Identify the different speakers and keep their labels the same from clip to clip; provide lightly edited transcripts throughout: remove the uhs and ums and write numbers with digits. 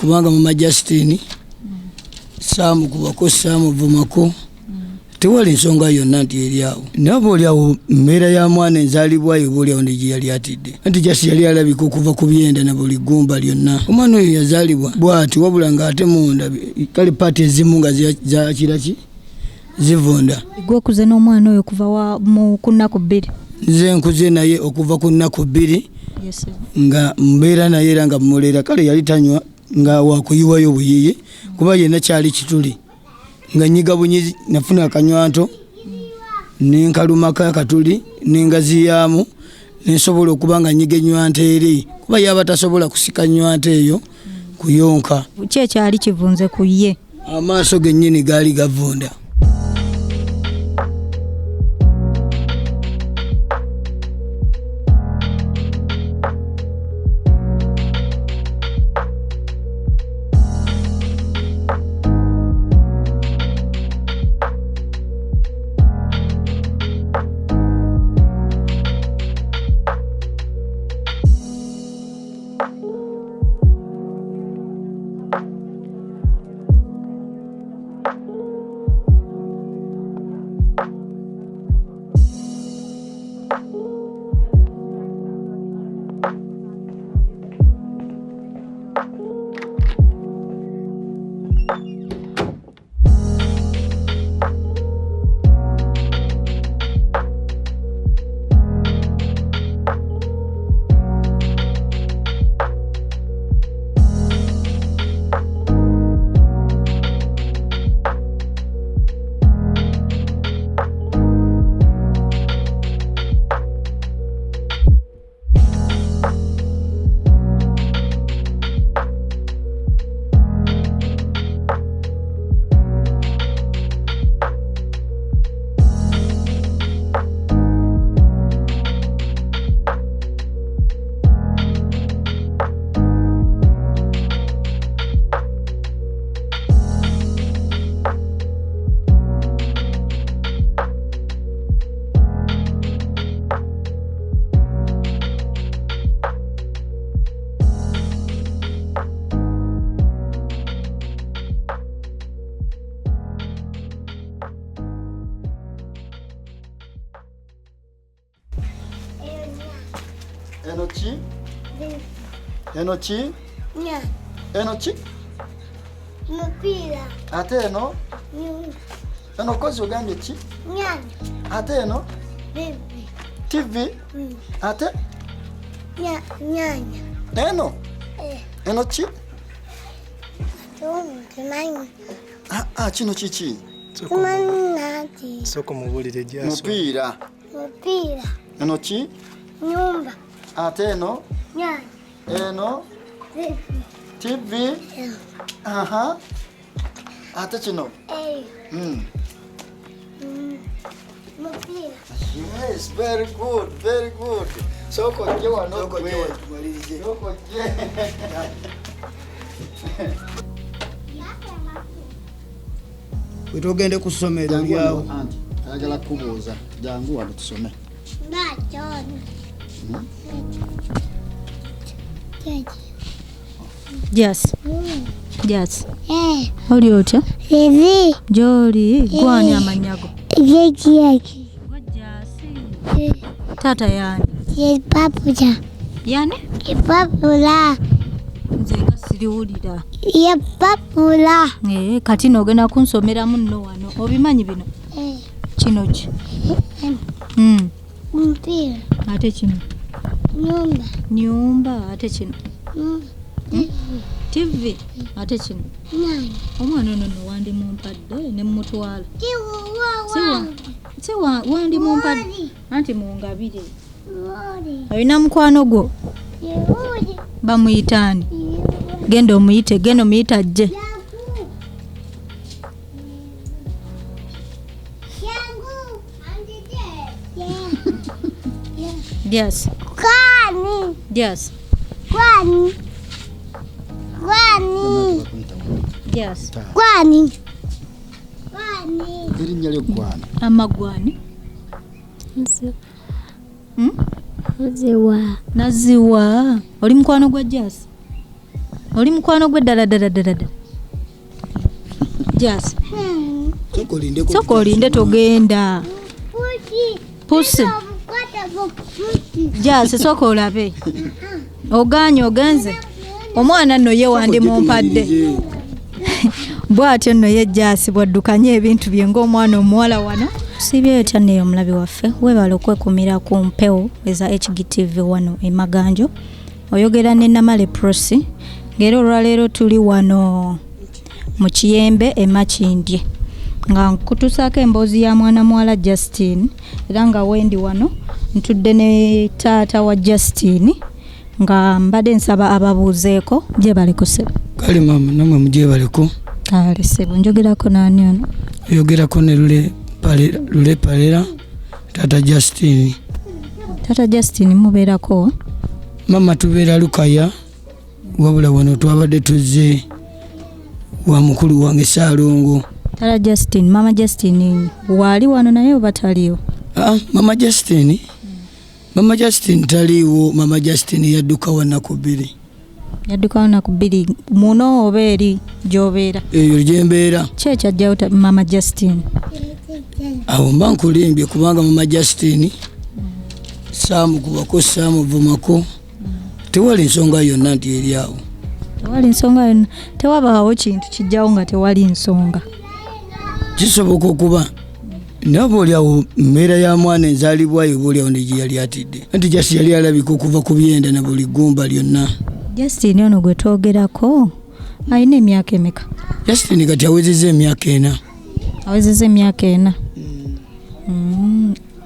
Speaker 1: kubanga mama Justin Samu kubako Samu vumako tewali nsonga yonna nti eri awo nabo oli awo mbeera ya mwana enzaalibwayo buli awo ne gye yali atidde anti Jasi yali alabika okuva ku byenda na buli gumba lyonna omwana oyo yazaalibwa bw'ati wabula ng'ate munda kale paati ezimu nga zakiraki zivunda.
Speaker 2: Gwe okuze n'omwana oyo kuva ku nnaku 2?
Speaker 1: Nze nkuze naye okuva ku nnaku 2 nga mbeera naye era nga mumulera kale yali tanywa nga wakuyiwayo buyiye kuba yenna kyali kituli nga nyiga bunyizi nafuna akanywanto nenkalumaka katuli nengazi yamu nensobola okuba nga nyiga enywante eri kuba yaba tasobola kusika nywante eyo kuyonka.
Speaker 2: Ki ekyali kivunze ku ye?
Speaker 1: Amaaso gennyini gaali gavunda.
Speaker 3: Enochi? Enochi?
Speaker 4: Nya.
Speaker 3: Enochi?
Speaker 4: Mupira.
Speaker 3: Ate eno? Eno kozi ogambye ki?
Speaker 4: Nyanya.
Speaker 3: Ate eno?
Speaker 4: Bibi.
Speaker 3: TV? Ate?
Speaker 4: Nyanya.
Speaker 3: Eno? Eno ki?
Speaker 4: Tumanyi.
Speaker 3: Kino kiki?
Speaker 4: Tumanyi nati.
Speaker 5: Soko mubulire Jaso.
Speaker 3: Mupira.
Speaker 4: Mupira.
Speaker 3: Eno ki?
Speaker 4: Nyumba.
Speaker 3: Ate eno?
Speaker 4: Nyanya.
Speaker 3: Eno?
Speaker 4: Bibi.
Speaker 3: TV? Aha. Ate kino?
Speaker 4: Mupira.
Speaker 3: Yes, very good, very good. Soko je wano. Soko je tumalirize. Soko je.
Speaker 1: Wetogende ku ssomero lyawo.
Speaker 3: Ayagala kubuuza. Jangu wano tusome.
Speaker 4: Nachona.
Speaker 2: Yes. Yes. Oli otya?
Speaker 4: Evi.
Speaker 2: Joli, gwani amanyago.
Speaker 4: Yeki.
Speaker 2: Gojasi. Tata yani.
Speaker 4: Ye papuja.
Speaker 2: Yani?
Speaker 4: Ye papula.
Speaker 2: Nze nga siriwulira.
Speaker 4: Ye papula.
Speaker 2: Kati nogenda kunsomera munno wano. Obimanyi bino? Kino ki?
Speaker 4: Mpira.
Speaker 2: Ate kino?
Speaker 4: Nyumba.
Speaker 2: Nyumba. Ate kino? TV. Ate kino?
Speaker 4: Nyanya.
Speaker 2: Omwana ono no wandi mumpadde ne mutwala. Siwa wandi mumpadde. Anti mungabire. Alina mukwano gwo. Bamuyitaani. Genda omuyite, genda omuyita ajje. Yes.
Speaker 4: Kwani.
Speaker 2: Yes.
Speaker 4: Kwani. Kwani.
Speaker 2: Yes.
Speaker 4: Kwani. Kwani.
Speaker 3: Erinnya ly'eggwana.
Speaker 2: Amagwani.
Speaker 4: Naziwa.
Speaker 2: Naziwa. Oli mukwano gwa Jasi? Oli mukwano gwe ddala. Just. Soko olinde togenda. Pusi. Just soko olabe. Ogenze. Omwana nno ye wandi mumpadde. Bwatyo nno ye Just bwaddukanye ebintu bye ng'omwana omuwala wano. Sibye etya omulabi waffe webale okwekumira ku mpewo eza HGTV wano emaganjo. Oyogera ne Namale Prosi. Ngero olwaleero tuli wano mu Kiyembe Makindye nga nkutusaako emboozi ya mwana muwala Justine era nga wendi wano ntudde ne taata wa Justine nga mbadde nsaba ababuuzeeko gyebaleko sebo.
Speaker 1: Kale mama namwe mugyebaleko.
Speaker 2: Kale sebo njogerako nani ono?
Speaker 1: Oyogerako ne Lule Palera taata Justine.
Speaker 2: Taata Justine mubeerako?
Speaker 1: Mama tubeera Lukaya wabula wano twabadde tuzze wa mukulu wange Saalongo.
Speaker 2: Taata Justine, mama Justine wali wano naye oba taliiwo?
Speaker 1: Mama Justine. Mama Justine taliiwo. Mama Justine yaddukawo Naku 2.
Speaker 2: Yaddukawo Naku 2 muno oba eri gy'obeera?
Speaker 1: Eyo gyembeera.
Speaker 2: Ki ekyajjawo mama Justine?
Speaker 1: Awo mba nkulimbye kubanga mama Justine saamukubako saamuvumako. Tewali nsonga yonna nti eri awo.
Speaker 2: Tewali nsonga yonna. Tewabaawo kintu kijjawo nga tewali nsonga.
Speaker 1: Kisoboka okuba nabo oli awo mmeera ya mwana enzaalibwayo buli awo ne gye yali atidde. Anti Justine yali alabika okuva ku byenda na buli ggumba lyonna. Justine
Speaker 2: ono gwe twogerako alina emyaka emeka?
Speaker 1: Justine kati awezezza emyaka 4.
Speaker 2: Awezezza emyaka 4.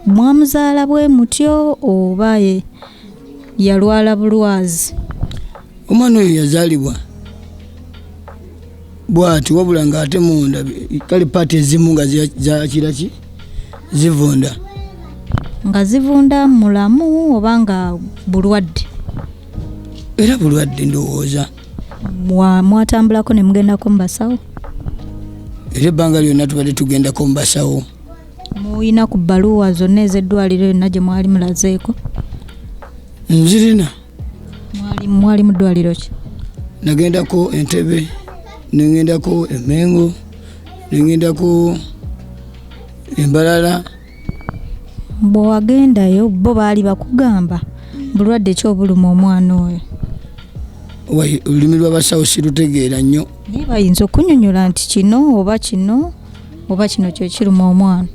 Speaker 2: Mwamuzaala bwe mutyo oba yalwala bulwazi?
Speaker 1: Omwana oyo yazaalibwa bwati wabula ng'ate munda kale paati ezimu nga zakiraki zivunda.
Speaker 2: Nga zivunda mulamu oba nga bulwadde?
Speaker 1: Era bulwadde ndowooza.
Speaker 2: Mwatambulako ne mugendako mu basawo?
Speaker 1: Era ebbanga lyonna tubadde tugendako mu basawo.
Speaker 2: Muyina ku bbaluwa zonna ez'eddwaliro yonna gye mwali mulazeeko?
Speaker 1: Nzirina.
Speaker 2: Mwali mu ddwaliro ki?
Speaker 1: Nagendako Entebbe, nengendako Emengo, nengendako Embalala.
Speaker 2: Bwe wagendayo bo baali bakugamba bulwadde ki obuluma omwana oyo?
Speaker 1: Olulimi lw'abasawo sirutegeera nnyo.
Speaker 2: Naye bayinza okunnyonnyola nti kino oba kino kye kiruma omwana.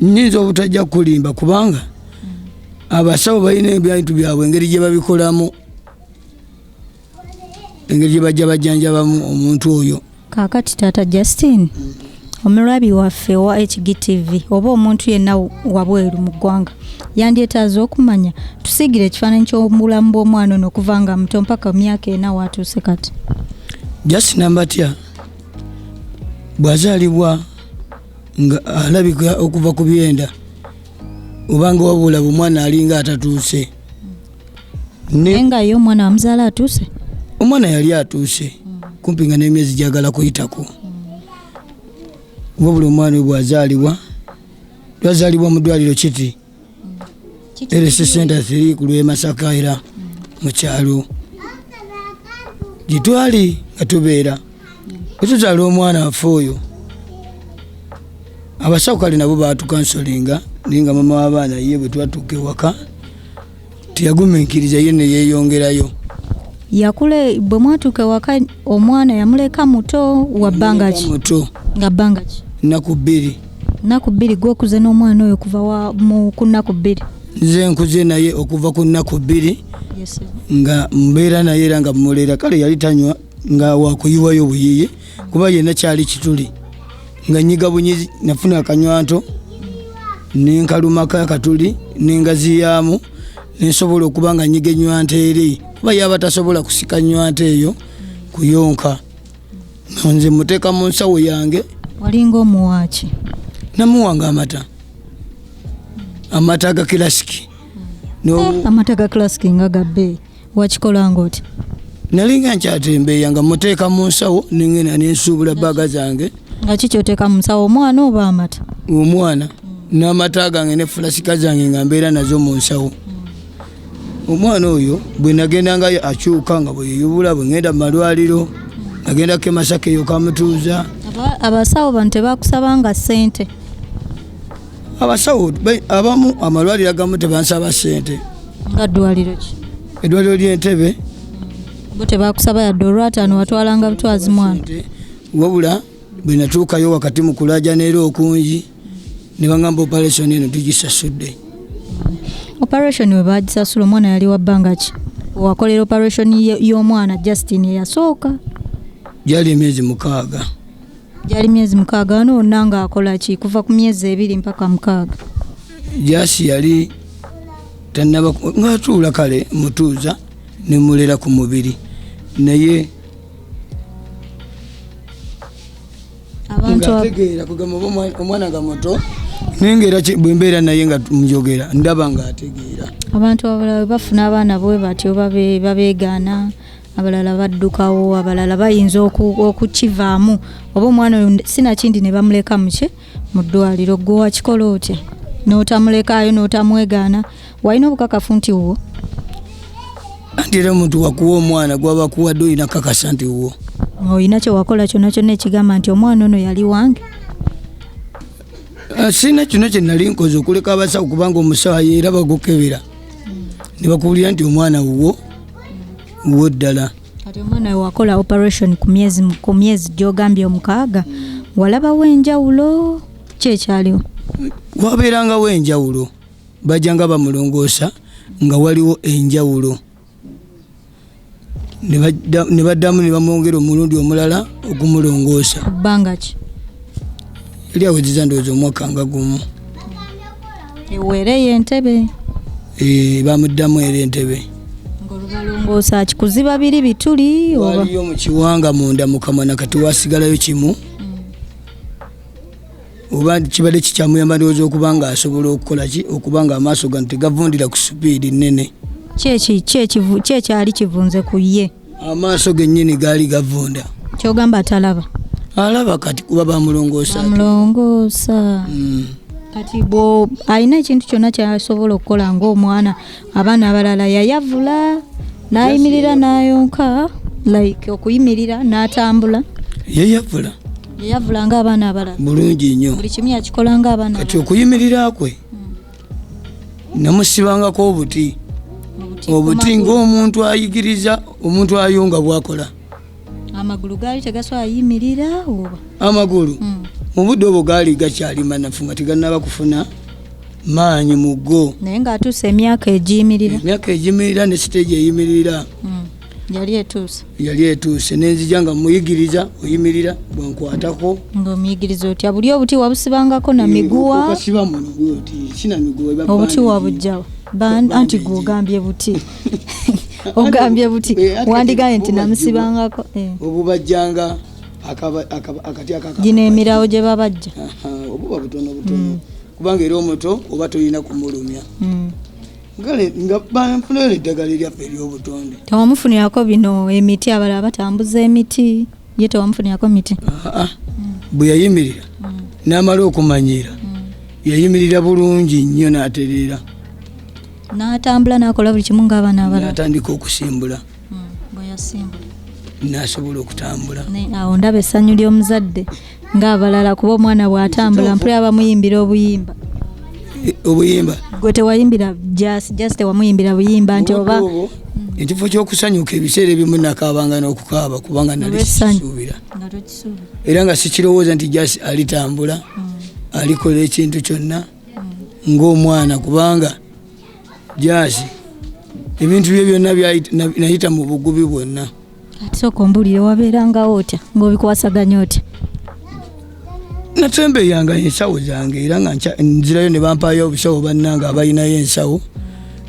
Speaker 1: Nnyinza obutajja kulimba kubanga abasawo balina ebintu byabwe engeri gye babikolamu, engeri gye bajja bajjanjabamu omuntu oyo.
Speaker 2: Kaakati taata Justine, omulabi waffe wa HGTV oba omuntu yenna wabweru mu ggwanga yandyetaaza okumanya tusiigire ekifaananyi ky'obulamu bw'omwana ono okuva nga muto mpaka myaka 4 watuuse kati.
Speaker 1: Justine Ambatya bw'azaalibwa nga alabika okuva ku byenda obanga wabula omwana alinga atatuuse.
Speaker 2: Nga ye omwana amuzaala atuuse?
Speaker 1: Omwana yali atuuse kumpi nga n'emyezi gyagala kuyitako. Wabula omwana we bw'azaalibwa twazaalibwa mu ddwaliro kiti RC Center 3 ku lw'e Masaka era mu kyalo gye twali nga tubeera. Etuzaala omwana waffe oyo abasawo kale nabo baatukansolinga naye nga mama w'abaana ye bwe twatuuka ewaka teyagumiikiriza ye ne yeeyongerayo.
Speaker 2: Yakule bwe mwatuuka ewaka omwana yamuleka muto wa bbanga ki?
Speaker 1: Muto.
Speaker 2: Nga bbanga ki?
Speaker 1: Naku 2.
Speaker 2: Naku 2 gw'okuze n'omwana oyo kuva ku Naku 2?
Speaker 1: Nze nkuze naye okuva ku Naku 2.
Speaker 2: Yes.
Speaker 1: Nga mbeera naye era nga mumulera kale yali tanywa nga wakuyiwayo buyiye kuba yenna kyali kituli nga nyiga bunyizi nafuna akanywanto nenkalumaka akatuli nengaziyaamu nensobola okuba nga nyiga ennywanto eri kuba yaba tasobola kusika nnywanto eyo kuyonka. Nze muteeka mu nsawo yange.
Speaker 2: Walinga omuwaaki?
Speaker 1: Namuwanga amata ga kilasiki.
Speaker 2: Amata ga kilasiki nga gabbe wakikola ng'oti?
Speaker 1: Nalinga nkyatembeeya nga muteeka mu nsawo nengenda nensuubula bbaga zange.
Speaker 2: Nga ki ky'oteeka mu nsawo, omwana oba amata?
Speaker 1: Omwana n'amata gange ne fulasika zange nga mbeera nazo mu nsawo. omwana oyo bwe nagendanga akyuka nga bwe yeyubula bwe ngenda mu malwaliro agenda ke Masaka eyo kamutuuza.
Speaker 2: Abasawo bano tebakusabanga ssente?
Speaker 1: Abasawo abamu amalwaliro agamu tebansaba ssente.
Speaker 2: Nga ddwaliro ki?
Speaker 1: Eddwaliro ly'Entebbe
Speaker 2: bo tebakusaba yadde olwataano watwalanga butwazi mwana.
Speaker 1: Wabula bwe natuukayo wakati mu kulaja neero okungi ne bangamba operation eno tugisasudde.
Speaker 2: Operation we bagisasula omwana yali wa bbanga ki? Wakolera operation y'omwana Justin eyasooka?
Speaker 1: Gyali emyezi 6.
Speaker 2: Gyali myezi 6. Wano wonna nga akola ki kuva ku myezi 2 mpaka 6?
Speaker 1: Jasi yali tannaba ng'atuula kale mutuuza ne mulera ku mubiri naye abantu ategeera kugamba omwana nga muto nengera bwe mbeera naye nga njogera ndaba ng'ategeera. Abantu
Speaker 2: abalala bafuna abaana bwe batyo babeegaana, abalala baddukawo, abalala bayinza okukivaamu oba omwana oyo sinakindi ne bamuleka mu ddwaliro. Gwe wakikola otya n'otamulekaayo n'otamwegaana? Walina obukakafu nti wo?
Speaker 1: Anti era omuntu wakuwa omwana gwaba kuwadde olina kakasa nti wo.
Speaker 2: Olina kye wakola kyonna kyonna ekigamba nti omwana ono yali wange?
Speaker 1: Sina kino kye nali nkoze okuleka abasawo kubanga omusawo era bagukebera ne bakuwulira nti omwana wo ddala.
Speaker 2: Kati omwana we wakola operation ku myezi gy'ogambye 6 walabawo enjawulo ki ekyaliwo?
Speaker 1: Wabeerangawo enjawulo, bajjanga bamulongoosa nga waliwo enjawulo ne baddamu ne bamwongera omulundi omulala okumulongoosa.
Speaker 2: Bbanga ki?
Speaker 1: Yali awezezza ndowooza omwaka nga gumu.
Speaker 2: Eweereyo Entebbe?
Speaker 1: Bamuddamu era Entebbe.
Speaker 2: Ng'olubalongoosa kikuziba biri bituli oba?
Speaker 1: Waliyo mu kiwanga munda mu kamwana kati wasigalayo kimu. Oba kibadde kikyamuyamba ndowooza okuba nga asobola okukola ki okuba nga amaaso gano tegavundira ku supiidi nnene.
Speaker 2: Ki ekyali kivunze ku ye?
Speaker 1: Amaaso gennyini gaali gavunda.
Speaker 2: Kyogamba atalaba?
Speaker 1: Alaba kati kuba bamulongoosa.
Speaker 2: Bamulongoosa. Kati alina ekintu kyonna kyasobola okukola ng'omwana. Abaana abalala yayavula n'ayimirira n'ayonka, like okuyimirira n'atambula. Yayavula ng'abaana abalala.
Speaker 1: Bulungi nnyo.
Speaker 2: Buli kimu yakikola ng'abaana abalala.
Speaker 1: Kati okuyimirira kwe namusibangako obuti ng'omuntu ayigiriza omuntu ayunga bwakola.
Speaker 2: Amagulu gaali tegasobola yimirira oba? Amagulu
Speaker 1: mu budde obwo gaali gakyali manafu nga teganaba kufuna maanyi mu go.
Speaker 2: Naye ng'atuuse emyaka egiyimirira
Speaker 1: ne siteegi eyimirira.
Speaker 2: Yali
Speaker 1: etuuse nenzija nga muyigiriza oyimirira bwenkwatako
Speaker 2: ng'omuyigiriza otya? Buli obuti wabusibangako na miguwa?
Speaker 1: Okasiba muno bwoti sina miguwa.
Speaker 2: Obuti wabujjawa? Anti gwe ogambye buti. Ogambye buti wandigambye nti namusibangako.
Speaker 1: Obubajjanga akati
Speaker 2: gino emirawo gye babajja
Speaker 1: obuba butono kubanga era omuto oba tolina kumulumya. Ngale nga banfunira eddagala lyaffe ery'obutonde.
Speaker 2: Tewamufunirako bino emiti, abalala batambuza emiti, ye tewamufunirako miti?
Speaker 1: Bwe yayimirira n'amala okumanyira yayimirira bulungi nnyo n'atereera
Speaker 2: n'atambula n'akola buli kimu ng'abaana abalala.
Speaker 1: N'atandika okusimbula.
Speaker 2: Bwe yasimbula
Speaker 1: n'asobola okutambula.
Speaker 2: Awo ndaba essanyu ly'omuzadde ng'abalala kuba omwana bw'atambula mpulira bamuyimbira obuyimba. Gwe tewayimbira just tewamuyimbira buyimba nti oba
Speaker 1: ekifo ky'okusanyuka ebiseera ebimu nakaabanga n'okukaaba kubanga nali kisuubira era nga sikirowooza nti just alitambula alikola ekintu kyonna ng'omwana kubanga just ebintu bye byonna nayita mu bugubi bwonna.
Speaker 2: Ate sooka ombulire wabeerangawo otya ng'obikwasaganya otya?
Speaker 1: Natembeyanga ensawo zange era nga nzirayo ne bampaayo obusawo bannanga abalinayo ensawo.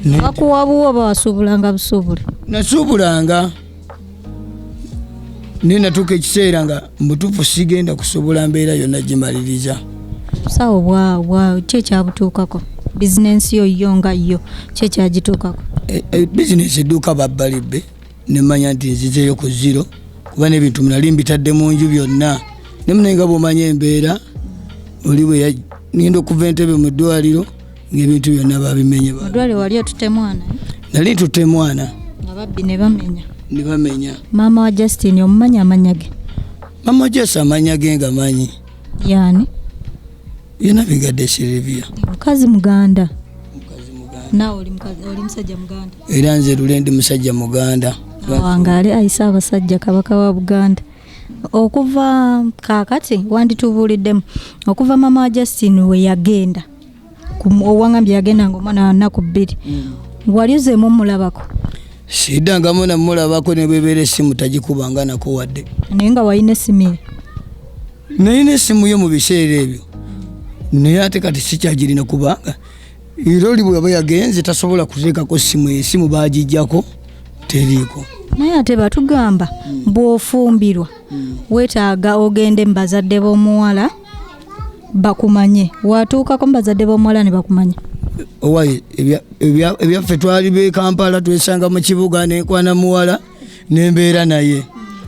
Speaker 2: Bakuwa buwa oba wasuubulanga busuubule? Nasuubulanga
Speaker 1: naye natuuka ekiseera nga mutuufu sigenda kusobola mbeera yonna gimaliriza.
Speaker 2: Sawo bwa ki ekyabutuukako? Bizinensi yo nga yo ki ekyagituukako?
Speaker 1: Bizinensi edduuka babbalibbe nemanya nti nzizeeyo ku zero kuba n'ebintu nali mbitadde mu nju byonna. Naye nga bw'omanya embeera oli bwe ngenda okuva Entebbe mu ddwaliro ng'ebintu byonna babimenye.
Speaker 2: Mu ddwaliro wali otute mwana?
Speaker 1: nali tutte mwana
Speaker 2: ababbi ne bamenya
Speaker 1: mama
Speaker 2: wa Justin omumanya amanyage
Speaker 1: mama Jessa amanyage nga manyi
Speaker 2: yani
Speaker 1: yena bigadde Silvia
Speaker 2: mukazi Muganda nawe oli musajja Muganda
Speaker 1: era nze lulendi musajja Muganda
Speaker 2: wangale ayisa abasajja kabaka wa Buganda okuva kakati wanditubuliddemu okuva mama wa Justin we yagenda owangambye yagenda ng'omwana Naku 2 walizeemu mulabako
Speaker 1: siddangamu namulabako ne bwebeera essimu tagikubanga nako wadde
Speaker 2: naye nga walina essimu ye
Speaker 1: nalina essimu yo mu biseera ebyo naye ate kati sikyagirina kubanga era oli bwaba yagenze tasobola kuteekako essimu baagijjako teriiko
Speaker 2: naye ate batugamba bw'ofumbirwa weetaaga ogende mu bazadde b'omuwala bakumanye watuukako mu bazadde b'omuwala ne bakumanye
Speaker 1: owaye ebyaffe twali be Kampala twesanga mu kibuga nenkwana muwala nembeera naye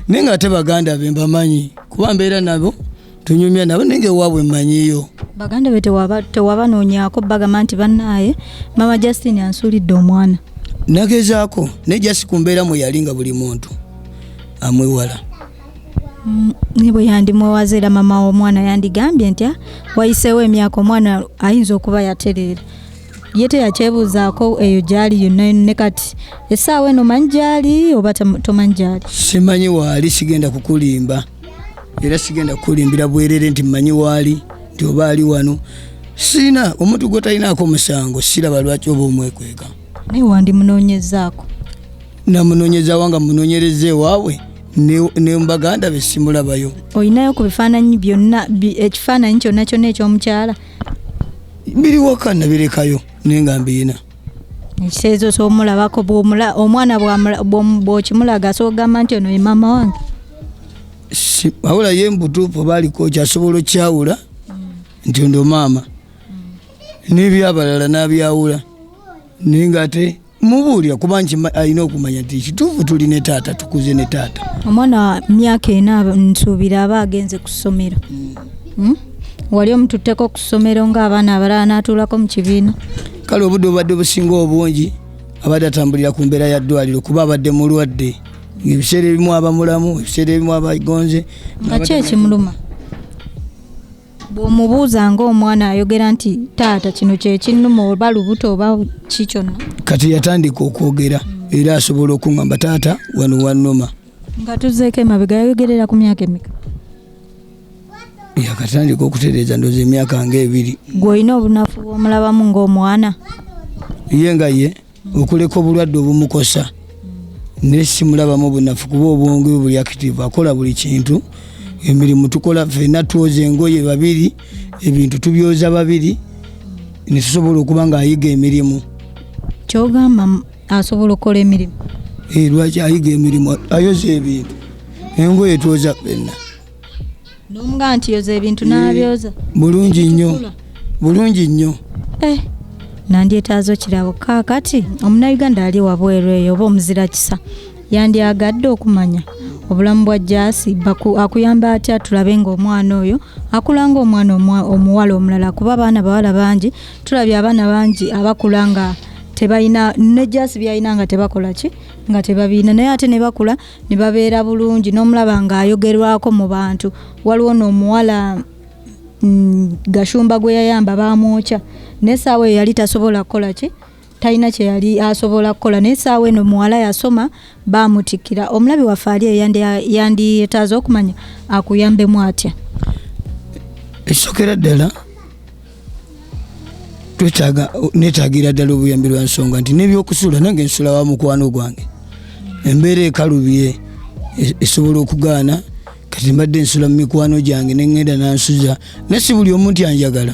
Speaker 1: naye nga ate baganda be mbamanyi kuba mbeera nabo tunyumya nabo nenge waabwe mmanyiyo
Speaker 2: baganda be tewabanoonyaako bagamba nti bannaaye mama Justin ansuulidde omwana
Speaker 1: nagezaako naye jasi ku mbeera mwe yali nga buli muntu amwewala
Speaker 2: ne bwe yandimwewaza era mama w'omwana yandigambye nti wayiseewo emyaka omwana ayinza okuba yatereera ye teyakyebuuzaako eyo gyali yonna ne kati essaawa eno manyi gyali oba tomanyi gyali
Speaker 1: simanyi waali sigenda kukulimba era sigenda kukulimbira bwerere nti mmanyi waali nti oba ali wano siina omuntu gwe talinaako musango siraba lwaki oba omwekweka
Speaker 2: naye wandimunoonyezaako
Speaker 1: namunoonyeza wanga munoonyereza ewaabwe ne mbaganda be simulabayo
Speaker 2: olinayo ku bifaananyi byonna ekifaananyi kyonna kyonna eky'omukyala
Speaker 1: biriwaka nabirekayo naye nga mbiina
Speaker 2: ekiseezo ky'omulabako omwana bw'okimulaga asogamba nti ono ye maama wange
Speaker 1: wabula ye mbutuufu baaliko kyasobola okyawula nti ndo maama n'ebyabalala n'abyawula naye nga ate mubuulira kuba nti alina okumanya nti kituufu tuli ne taata tukuze ne taata
Speaker 2: omwana myaka ena nsuubira aba agenze ku ssomero wali omututteko ku ssomero ng'abaana abalala n'atuulako mu kibiina
Speaker 1: kale obudde obadde businga obungi abadde atambulira ku mbeera ya ddwaliro kuba abadde mulwadde ebiseera ebimu aba mulamu ebiseera ebimu aba gonze
Speaker 2: nga ki ekimuluma bw'omubuuza ng'omwana ayogera nti taata kino kye kinnuma oba lubuto oba ki kyonna
Speaker 1: kati yatandika okwogera era asobola okuŋŋamba taata wano wannuma
Speaker 2: nga tuzzeeko emabega yayogerera ku myaka emeka
Speaker 1: yakatandika okutereeza ndooza emyaka nga 2
Speaker 2: gwe olina obunafu bw'omulabamu ng'omwana
Speaker 1: ye nga ye okuleka obulwadde obumukosa naye simulabamu obunafu kuba obwonge buli active akola buli kintu emirimu tukola ffenna twoza engoye babiri ebintu tubyoza babiri ne tusobola okuba ng'ayiga emirimu
Speaker 2: kyogamba asobola okukola emirimu
Speaker 1: lwaki ayiga emirimu ayoza ebintu engoye twoza ffenna
Speaker 2: nomuga nti yoza ebintu n'abyoza
Speaker 1: bulungi nnyo
Speaker 2: nandyetaazo kirabo kaakati omunauganda ali wabweru eyo oba omuzira kisa yandyagadde okumanya obulamu bwa Jasi akuyamba atya tulabe ng'omwana oyo akula ng'omwana omuwala omulala kuba abaana bawala bangi tulabye abaana bangi abakula nga tebalina ne Jasi byalina nga tebakola ki nga tebabiina naye ate ne bakula ne babeera bulungi n'omulaba ng'ayogerwako mu bantu waliwo n'omuwala Gashumba gwe yayamba bamwokya n'essaawa eyo yali tasobola kukola ki talina kye yali asobola kukola n'essaawa eno muwala yasoma bamutikira omulabi waffe ali yandyetaaza okumanya akuyambemu atya
Speaker 1: ekisokera ddala netaagira ddala obuyambi lwa nsonga nti n'ebyokusula nange nsula wa mukwano gwange embeera ekalubye esobola okugaana kati mbadde nsula mu mikwano gyange neŋŋenda nansuza naye si buli omu nti anjagala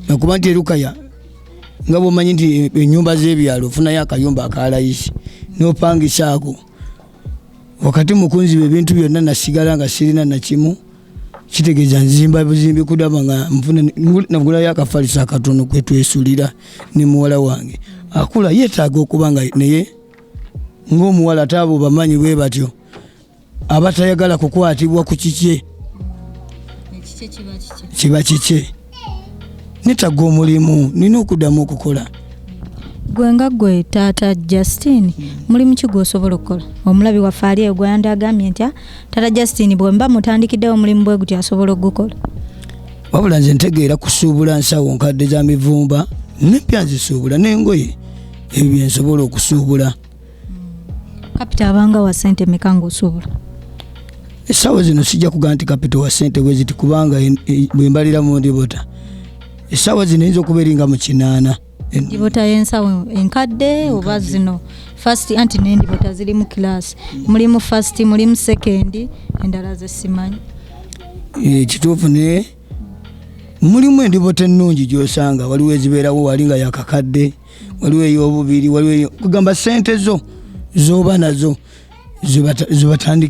Speaker 1: nakuba nti erukaya nga bwomanyi nti ennyumba z'ebyalo ofunayo akayumba akalayisi n'opangisaako wakati mukunziba ebintu byonna nasigala nga sirina nakimu kitegeeza nzimba buzimbi kudaba nga nagulayo akafalisa akatono kwetwesulira ne muwala wange akula yeetaaga okuba nga naye ng'omuwala ate abo bamanyi bwe batyo abatayagala kukwatibwa ku kikye kiba kikye netaga omulimu nina okuddamu okukola
Speaker 2: Gwenga gwe tata Justin mulimu ki gw'osobola okukola? Omulabi waffe ali eyo gweyandi agambye nti tata Justin bwemba mutandikiddewo omulimu bwe gutyo asobola ogukola.
Speaker 1: Wabula nze ntegeera kusuubula nsawo nkadde za mivumba n'empya nzisuubula n'engoye ebyo nsobola okusuubula.
Speaker 2: Kapita abanga wa ssente meka ng'osuubula?
Speaker 1: Essaawa zino sijja kugaa nti kapita wa ssente bwe ziti kubanga bwe mbalira mu ndibota essaawa zino eyinza okuba eringa mu 8.
Speaker 2: Ndibota y'ensawo enkadde oba zino first anti n'endibota ziri mu kilaasi mulimu first mulimu second endala ze simanyi.
Speaker 1: Kituufu ne mulimu endibota ennungi gy'osanga waliwo ezibeerawo wali nga yakakadde waliwo ey'obubiri waliwo kugamba ssente zo z'oba nazo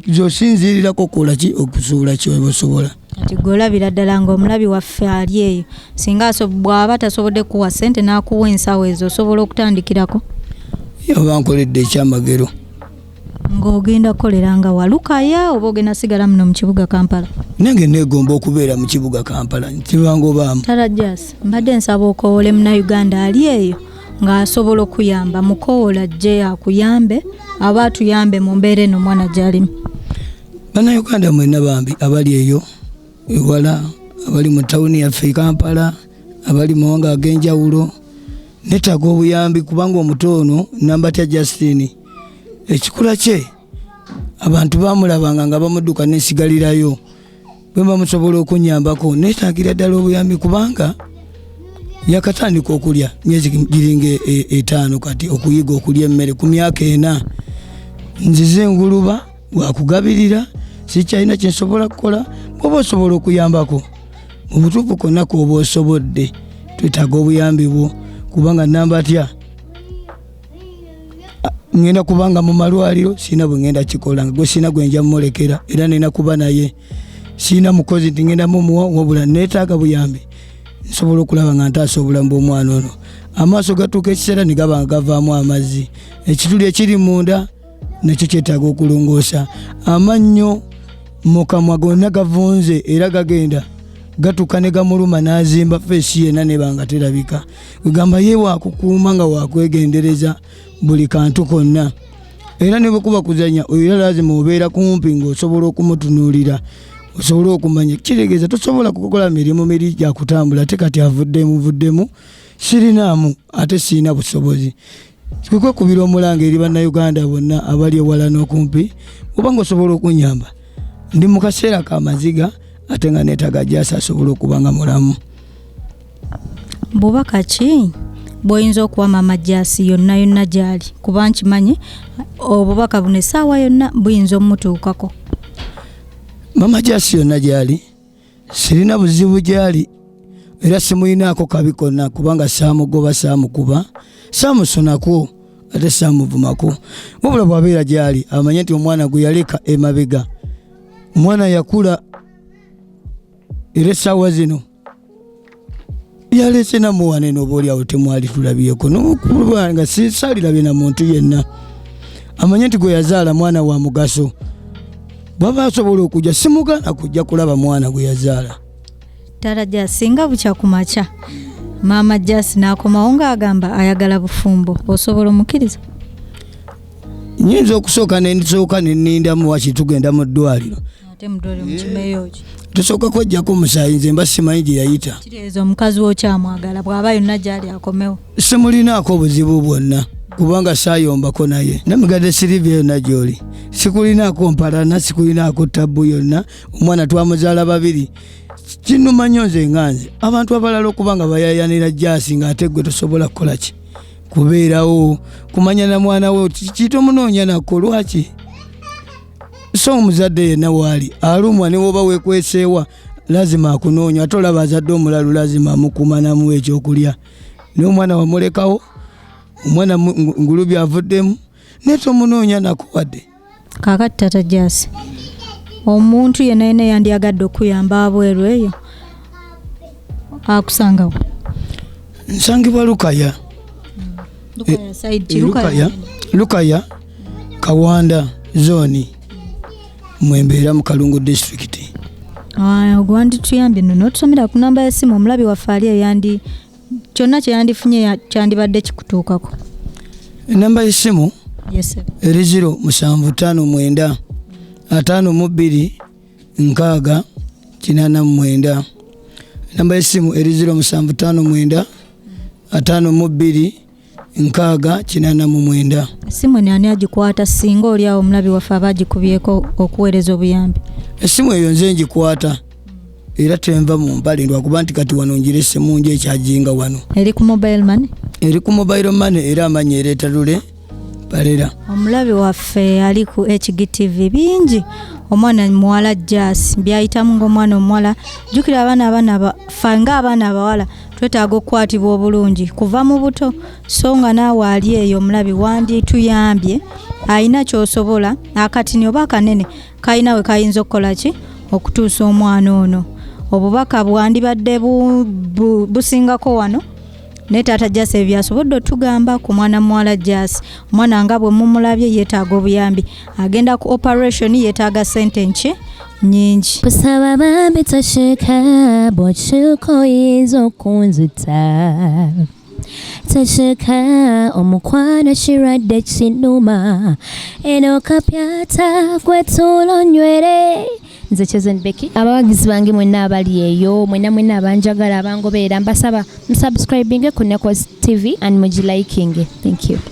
Speaker 1: zosinziirirako kola ki okusuubula kyoba osobola.
Speaker 2: Kati gw'olabira ddala ng'omulabi waffe ali eyo singa bw'aba tasobodde kuwa ssente n'akuwa ensawo ezo osobola okutandikirako?
Speaker 1: Oba nkoledde ekyamagero.
Speaker 2: Ng'ogenda kukolera nga walukaya oba ogenda sigala muno mu kibuga Kampala?
Speaker 1: Nange neegomba okubeera mu kibuga Kampala nkibanga obaamu.
Speaker 2: Tarajjas mbadde nsaba okowoole Munnayuganda ali eyo ng'asobola okuyamba mukoowola ajje akuyambe aba atuyambe mu mbeera eno omwana gy'alimu.
Speaker 1: Bannayuganda mwenna bambi abali eyo ewala abali mu tawuni yaffe Kampala abali mu mawanga ag'enjawulo neetaaga obuyambi kubanga omuto ono Nambatya Justin ekikula kye abantu baamulabanga nga bamudduka n'esigalirayo bwe bamusobola okunyambako neetaagira ddala obuyambi kubanga yakatandika okulya myezi giringa 5 kati okuyiga okulya emmere ku myaka 4 nzize enguluba wakugabirira sikyalina kyensobola kukola bwoba osobola okuyambako mu butuufu konna kwoba osobodde twetaaga obuyambi bwo kubanga Nambatya ngenda kubanga mu malwaliro sina bwe ngenda kikola gwe sina gwenja mumulekera era nina kuba naye sina mukozi nti ngenda mumuwa wabula neetaaga buyambi nsobola okulaba nga ntaasa obulamu bw'omwana ono amaaso gatuuka ekiseera ne gaba nga gavaamu amazzi ekituli ekiri munda nakyo kyetaaga okulongoosa amannyo mu kamwa gonna gavunze era gagenda gatuuka ne gamuluma n'azimba feesi yenna nebanga terabika wegamba ye waakukuuma nga wakwegendereza buli kantu konna era ne bwekuba kuzanya era lazima obeera kumpi ng'osobola okumutunuulira osobola okumanya kiregeeza tosobola kukola mirimu miri gya kutambula ate kati avuddemu sirinaamu ate siina busobozi kikwekubira omulanga eri bannayuganda bonna abali ewala n'okumpi oba ng'osobola okunyamba ndi mu kaseera k'amaziga ate nga neetaaga gyasa asobola okuba nga mulamu.
Speaker 2: Bubaka ki bw'oyinza okuwa maama Jasi yonna yonna gy'ali kuba nkimanyi obubaka buno essaawa yonna buyinza omutuukako?
Speaker 1: Maama Jasi yonna gy'ali sirina buzibu gy'ali era simulinaako kabi konna kubanga saamugoba saamukuba saamusonako ate saamuvumako wabula bw'abeera gy'ali amanye nti omwana gwe yaleka emabega omwana yakula era essaawa zino yalese namuwane n'oba oliawo temwali tulabyeko n'okuba nga saalirabye na muntu yenna amanye nti gwe yazaala mwana wa mugaso bw'aba asobola okujja simugaana kujja kulaba mwana gwe yazaala.
Speaker 2: Tarajja singa bukya ku makya maama Jasi n'akomawo ng'agamba ayagala bufumbo osobola omukkiriza?
Speaker 1: Nyinza okusooka nennindamu waki tugenda mu ddwaliro
Speaker 2: ate mu ddwaliro mukimeeyo ki
Speaker 1: tosooka kwejjako omusaayi nze mba simanyi gye yayita
Speaker 2: kitegeeza omukazi wo kyamwagala bw'aba yonna gy'ali akomewo
Speaker 1: simulinaako obuzibu bwonna kubanga saayombako naye namigadde sirivya yonna gy'oli sikulinaako mpalana sikulinaako tabbu yonna omwana twamuzaala babiri kinuma nnyo nze nganze abantu abalala okuba nga bayayanira Jasi ng'ate gwe tosobola kukola ki kubeerawo kumanya na mwana we kitomunoonya nako lwaki so omuzadde yenna waali alumwa ne woba weekweseewa lazima akunoonya ate olaba azadde omulalu lazima amukuma namuwa ekyokulya naye omwana wamulekawo omwana ngulubi avuddemu naye tomunoonya nako wadde.
Speaker 2: Kaakati tata Jasi omuntu yenna yenna yandyagadde okuyamba abweru eyo akusangawo?
Speaker 1: Nsangibwa Lukaya. Lukaya Kawanda zoni mwembeera mu Kalungu district.
Speaker 2: Ogwandi tuyambye nno tusomera ku namba y'essimu omulabi waffe ali eyandi kyonna kye yandifunye kyandibadde kikutuukako.
Speaker 1: Enamba y'essimu
Speaker 2: Yes.
Speaker 1: eri 0759 52 689. Namba y'essimu eri 0759 52 689.
Speaker 2: Essimu ani agikwata singa oli awo omulabi waffe abagikubyeko okuweereza obuyambi?
Speaker 1: Essimu eyo nze ngikwata era tenva mu mpale lwakuba nti kati wano njira essimu nje ekyajinga wano.
Speaker 2: Eri ku mobile money?
Speaker 1: Eri ku mobile money era amanya ereeta lule balera.
Speaker 2: Omulabi waffe ali ku HGTV bingi omwana muwala Jas byayitamu ng'omwana omuwala. Jjukira abaana fanga abaana abawala twetaaga okukwatibwa obulungi kuva mu buto, so nga naawe ali eyo omulabi wandi tuyambye ayina ky'osobola akatini oba akanene kayina we kayinza okukola ki okutuusa omwana ono. Obubaka bwandibadde busingako wano ne taata Jas ebyasobodde otugamba ku mwana muwala Jas. Omwana nga bwe mumulabye yeetaaga obuyambi, agenda ku operation, yeetaaga sente nyingi.
Speaker 5: Kusaba bambi tosheka bw'okyuka oyinza okunzita, tosheka omukwano kirwadde kinuma eno kapyata kwetulo nywere. Nze Chosen Becky, abawagizi bange mwenna abali eyo, mwenna abanjagala abangobeera, mbasaba musubscribing ku NEKOZ TV and mugiliking. Thank you.